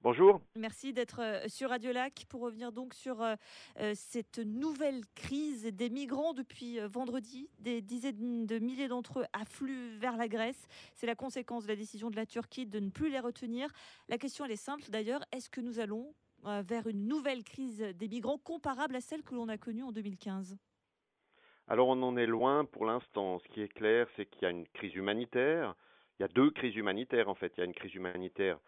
Bonjour. Merci d'être sur Radio Lac pour revenir donc sur cette nouvelle crise des migrants depuis vendredi. Des dizaines de milliers d'entre eux affluent vers la Grèce. C'est la conséquence de la décision de la Turquie de ne plus les retenir. La question, elle est simple d'ailleurs. Est-ce que nous allons vers une nouvelle crise des migrants comparable à celle que l'on a connue en 2015? Alors on en est loin pour l'instant. Ce qui est clair, c'est qu'il y a une crise humanitaire. Il y a deux crises humanitaires en fait. Il y a une crise humanitaire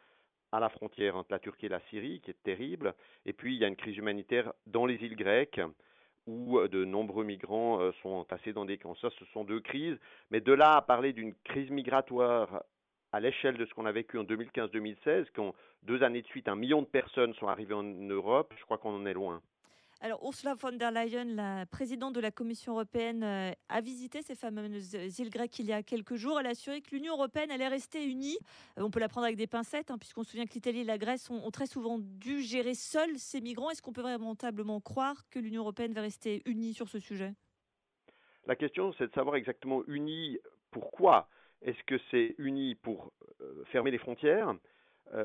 à la frontière entre la Turquie et la Syrie, qui est terrible. Et puis il y a une crise humanitaire dans les îles grecques, où de nombreux migrants sont entassés dans des camps. Ça, ce sont deux crises. Mais de là à parler d'une crise migratoire à l'échelle de ce qu'on a vécu en 2015-2016, quand 2 années de suite, 1 million de personnes sont arrivées en Europe, je crois qu'on en est loin. Alors, Ursula von der Leyen, la présidente de la Commission européenne, a visité ces fameuses îles grecques il y a quelques jours. Elle a assuré que l'Union européenne allait rester unie. On peut la prendre avec des pincettes, hein, puisqu'on se souvient que l'Italie et la Grèce ont très souvent dû gérer seuls ces migrants. Est-ce qu'on peut véritablement croire que l'Union européenne va rester unie sur ce sujet? La question, c'est de savoir exactement unis pourquoi. Est-ce que c'est uni pour fermer les frontières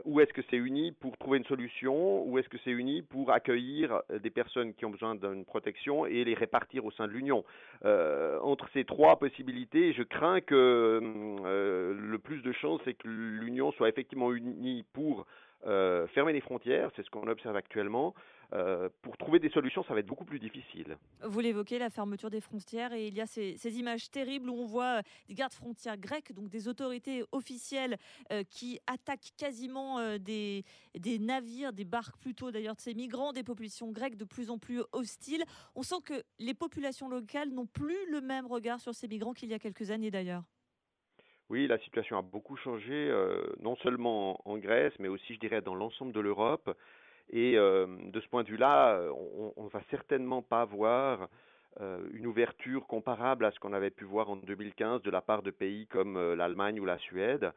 ou est-ce que c'est uni pour trouver une solution ou est-ce que c'est uni pour accueillir des personnes qui ont besoin d'une protection et les répartir au sein de l'Union? Entre ces trois possibilités, je crains que le plus de chances, c'est que l'Union soit effectivement unie pour fermer les frontières, c'est ce qu'on observe actuellement. Pour trouver des solutions, ça va être beaucoup plus difficile. Vous l'évoquez, la fermeture des frontières, et il y a ces images terribles où on voit des gardes frontières grecs, donc des autorités officielles qui attaquent quasiment des navires, des barques plutôt d'ailleurs de ces migrants, des populations grecques de plus en plus hostiles. On sent que les populations locales n'ont plus le même regard sur ces migrants qu'il y a quelques années d'ailleurs. Oui, la situation a beaucoup changé, non seulement en Grèce, mais aussi, je dirais, dans l'ensemble de l'Europe. Et de ce point de vue-là, on ne va certainement pas voir une ouverture comparable à ce qu'on avait pu voir en 2015 de la part de pays comme l'Allemagne ou la Suède.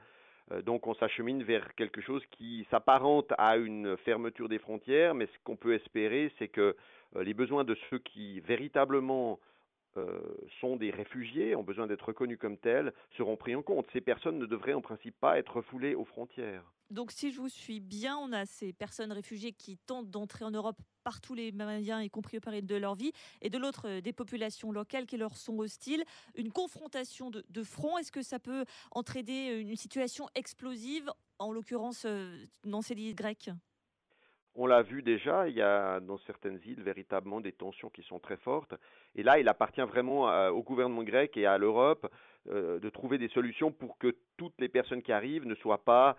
Donc on s'achemine vers quelque chose qui s'apparente à une fermeture des frontières, mais ce qu'on peut espérer, c'est que les besoins de ceux qui véritablement sont des réfugiés, ont besoin d'être reconnus comme tels, seront pris en compte. Ces personnes ne devraient en principe pas être refoulées aux frontières. Donc si je vous suis bien, on a ces personnes réfugiées qui tentent d'entrer en Europe par tous les moyens, y compris au péril de leur vie, et de l'autre, des populations locales qui leur sont hostiles. Une confrontation de front, est-ce que ça peut entraîner une situation explosive, en l'occurrence dans ces îles grecques? On l'a vu déjà, il y a dans certaines îles véritablement des tensions qui sont très fortes. Et là, il appartient vraiment au gouvernement grec et à l'Europe de trouver des solutions pour que toutes les personnes qui arrivent ne soient pas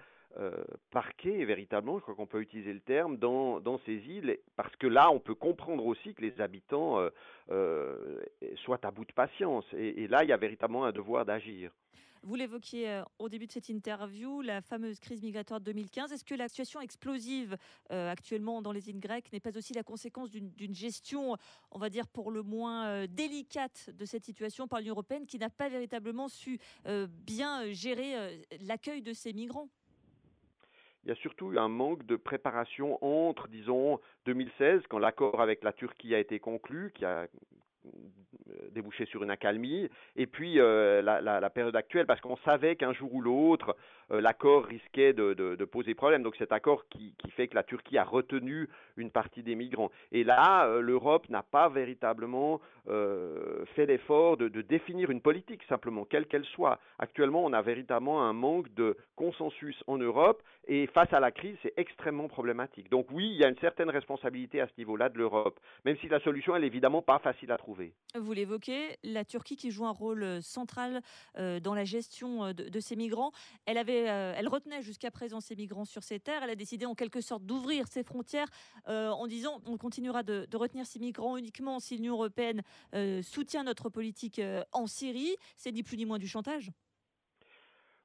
parquées véritablement, je crois qu'on peut utiliser le terme, dans ces îles, parce que là, on peut comprendre aussi que les habitants soient à bout de patience. Et là, il y a véritablement un devoir d'agir. Vous l'évoquiez au début de cette interview, la fameuse crise migratoire de 2015. Est-ce que la situation explosive actuellement dans les îles grecques n'est pas aussi la conséquence d'une gestion, on va dire pour le moins délicate de cette situation par l'Union européenne, qui n'a pas véritablement su bien gérer l'accueil de ces migrants? Il y a surtout eu un manque de préparation entre, disons, 2016, quand l'accord avec la Turquie a été conclu, qui a débouché sur une accalmie, et puis la période actuelle, parce qu'on savait qu'un jour ou l'autre, l'accord risquait de poser problème. Donc cet accord qui fait que la Turquie a retenu une partie des migrants. Et là, l'Europe n'a pas véritablement fait l'effort de définir une politique, simplement, quelle qu'elle soit. Actuellement, on a véritablement un manque de consensus en Europe, et face à la crise, c'est extrêmement problématique. Donc oui, il y a une certaine responsabilité à ce niveau-là de l'Europe, même si la solution, elle est évidemment pas facile à trouver. Vous l'évoquez, la Turquie qui joue un rôle central dans la gestion de ces migrants. Elle retenait jusqu'à présent ces migrants sur ses terres. Elle a décidé en quelque sorte d'ouvrir ses frontières en disant on continuera de retenir ces migrants uniquement si l'Union européenne soutient notre politique en Syrie. C'est ni plus ni moins du chantage.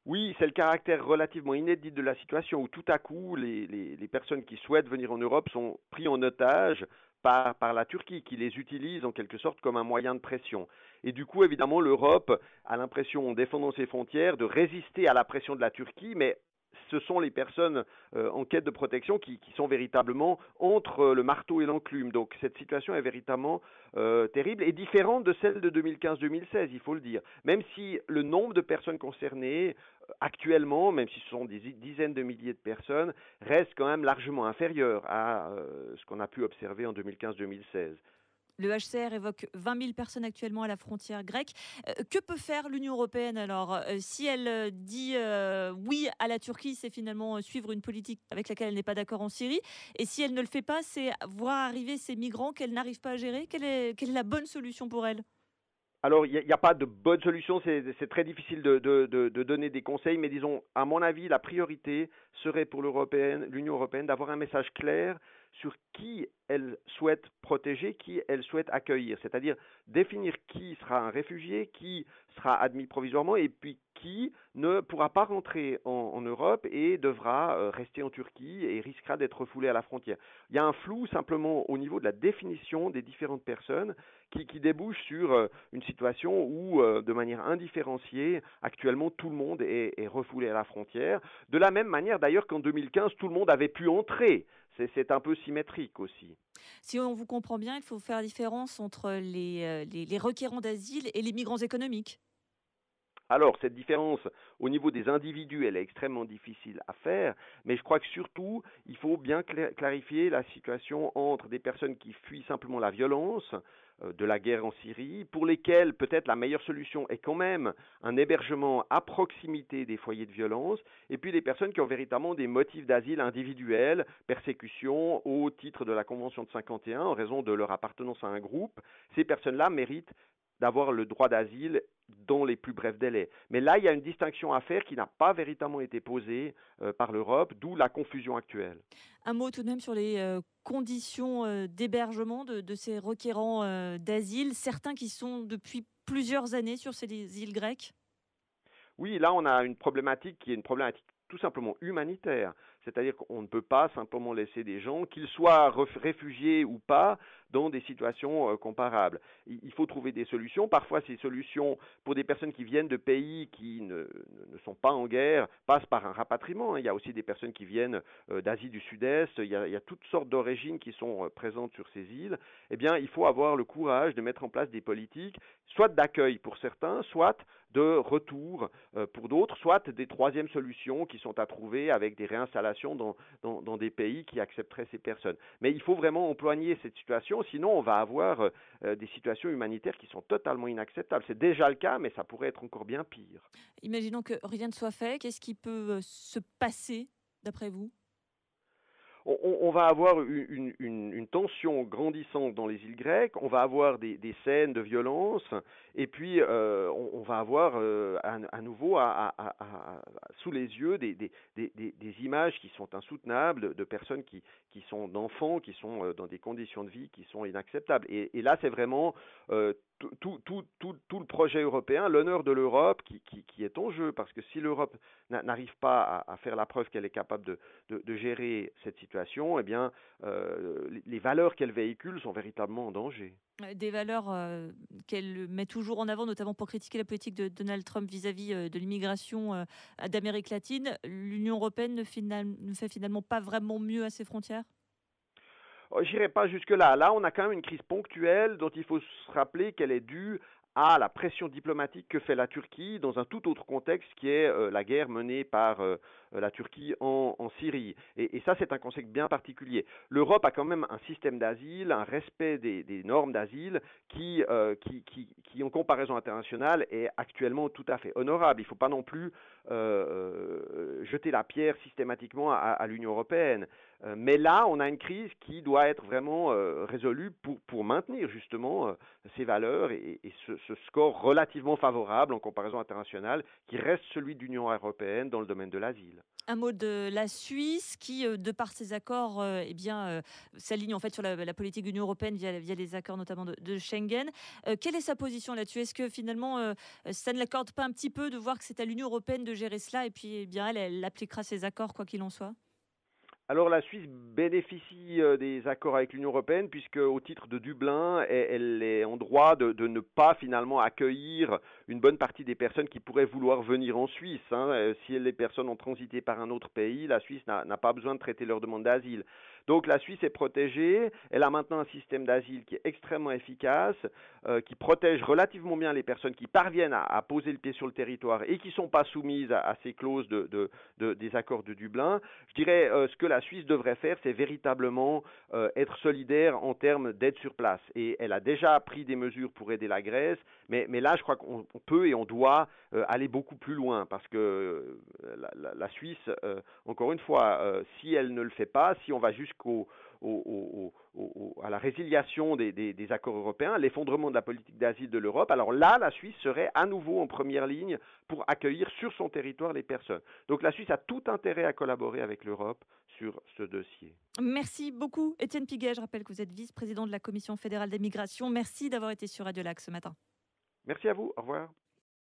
Oui, c'est le caractère relativement inédit de la situation où tout à coup, les personnes qui souhaitent venir en Europe sont pris en otage par la Turquie, qui les utilise en quelque sorte comme un moyen de pression. Et du coup, évidemment, l'Europe a l'impression, en défendant ses frontières, de résister à la pression de la Turquie, mais ce sont les personnes en quête de protection qui sont véritablement entre le marteau et l'enclume. Donc cette situation est véritablement terrible et différente de celle de 2015-2016, il faut le dire. Même si le nombre de personnes concernées actuellement, même si ce sont des dizaines de milliers de personnes, reste quand même largement inférieur à ce qu'on a pu observer en 2015-2016. Le HCR évoque 20 000 personnes actuellement à la frontière grecque. Que peut faire l'Union européenne alors si elle dit oui à la Turquie, c'est finalement suivre une politique avec laquelle elle n'est pas d'accord en Syrie. Et si elle ne le fait pas, c'est voir arriver ces migrants qu'elle n'arrive pas à gérer. Quelle est la bonne solution pour elle? Alors, il n'y a pas de bonne solution, c'est très difficile de donner des conseils, mais disons, à mon avis, la priorité serait pour l'Union européenne d'avoir un message clair sur qui elle souhaite protéger, qui elle souhaite accueillir, c'est-à-dire définir qui sera un réfugié, qui sera admis provisoirement, et puis qui ne pourra pas rentrer en Europe et devra rester en Turquie et risquera d'être refoulé à la frontière. Il y a un flou simplement au niveau de la définition des différentes personnes qui débouche sur une situation où, de manière indifférenciée, actuellement tout le monde est refoulé à la frontière. De la même manière d'ailleurs qu'en 2015, tout le monde avait pu entrer. C'est un peu symétrique aussi. Si on vous comprend bien, il faut faire la différence entre les requérants d'asile et les migrants économiques. Alors, cette différence au niveau des individus, elle est extrêmement difficile à faire, mais je crois que surtout, il faut bien clarifier la situation entre des personnes qui fuient simplement la violence de la guerre en Syrie, pour lesquelles peut-être la meilleure solution est quand même un hébergement à proximité des foyers de violence, et puis les personnes qui ont véritablement des motifs d'asile individuels, persécution au titre de la Convention de 51, en raison de leur appartenance à un groupe. Ces personnes-là méritent d'avoir le droit d'asile dans les plus brefs délais. Mais là, il y a une distinction à faire qui n'a pas véritablement été posée par l'Europe, d'où la confusion actuelle. Un mot tout de même sur les conditions d'hébergement de ces requérants d'asile, certains qui sont depuis plusieurs années sur ces îles grecques. Oui, là, on a une problématique qui est une problématique tout simplement humanitaire. C'est-à-dire qu'on ne peut pas simplement laisser des gens, qu'ils soient réfugiés ou pas, dans des situations comparables. Il faut trouver des solutions. Parfois, ces solutions, pour des personnes qui viennent de pays qui ne sont pas en guerre, passent par un rapatriement. Il y a aussi des personnes qui viennent d'Asie du Sud-Est. Il y a toutes sortes d'origines qui sont présentes sur ces îles. Eh bien, il faut avoir le courage de mettre en place des politiques, soit d'accueil pour certains, soit de retour pour d'autres, soit des troisièmes solutions qui sont à trouver avec des réinstallations dans des pays qui accepteraient ces personnes. Mais il faut vraiment employer cette situation, sinon on va avoir des situations humanitaires qui sont totalement inacceptables. C'est déjà le cas, mais ça pourrait être encore bien pire. Imaginons que rien ne soit fait. Qu'est-ce qui peut se passer, d'après vous? On va avoir une tension grandissante dans les îles grecques, on va avoir des scènes de violence, et puis on va avoir à nouveau sous les yeux des images qui sont insoutenables de personnes qui sont d'enfants, qui sont dans des conditions de vie qui sont inacceptables. Et là, c'est vraiment tout le projet européen, l'honneur de l'Europe qui est en jeu, parce que si l'Europe n'arrive pas à faire la preuve qu'elle est capable de gérer cette situation, eh bien, les valeurs qu'elle véhicule sont véritablement en danger. Des valeurs qu'elle met toujours en avant, notamment pour critiquer la politique de Donald Trump vis-à-vis de l'immigration d'Amérique latine. L'Union européenne ne fait finalement pas vraiment mieux à ses frontières? J'irai pas jusque-là. Là, on a quand même une crise ponctuelle dont il faut se rappeler qu'elle est due à la pression diplomatique que fait la Turquie dans un tout autre contexte qui est la guerre menée par la Turquie en Syrie. Et ça, c'est un contexte bien particulier. L'Europe a quand même un système d'asile, un respect des normes d'asile qui, en comparaison internationale, est actuellement tout à fait honorable. Il ne faut pas non plus jeter la pierre systématiquement à l'Union européenne. Mais là, on a une crise qui doit être vraiment résolue pour maintenir justement ces valeurs et ce score relativement favorable en comparaison internationale qui reste celui de l'Union européenne dans le domaine de l'asile. Un mot de la Suisse qui, de par ses accords, eh bien, s'aligne en fait sur la politique de l'Union européenne via les accords notamment de Schengen. Quelle est sa position là-dessus? Est-ce que finalement, ça ne l'accorde pas un petit peu de voir que c'est à l'Union européenne de gérer cela et puis eh bien, elle appliquera ses accords quoi qu'il en soit? Alors la Suisse bénéficie des accords avec l'Union européenne puisque au titre de Dublin, elle est en droit de ne pas finalement accueillir une bonne partie des personnes qui pourraient vouloir venir en Suisse, hein. Si les personnes ont transité par un autre pays, la Suisse n'a pas besoin de traiter leur demande d'asile. Donc la Suisse est protégée, elle a maintenant un système d'asile qui est extrêmement efficace, qui protège relativement bien les personnes qui parviennent à poser le pied sur le territoire et qui ne sont pas soumises à ces clauses des accords de Dublin. Je dirais ce que la Suisse devrait faire, c'est véritablement être solidaire en termes d'aide sur place. Et elle a déjà pris des mesures pour aider la Grèce, mais là, je crois qu'on peut et on doit aller beaucoup plus loin parce que la Suisse, encore une fois, si elle ne le fait pas, si on va à la résiliation des accords européens, l'effondrement de la politique d'asile de l'Europe, alors là, la Suisse serait à nouveau en première ligne pour accueillir sur son territoire les personnes. Donc la Suisse a tout intérêt à collaborer avec l'Europe sur ce dossier. Merci beaucoup, Étienne Piguet. Je rappelle que vous êtes vice-président de la Commission fédérale des migrations. Merci d'avoir été sur Radio Lac ce matin. Merci à vous. Au revoir.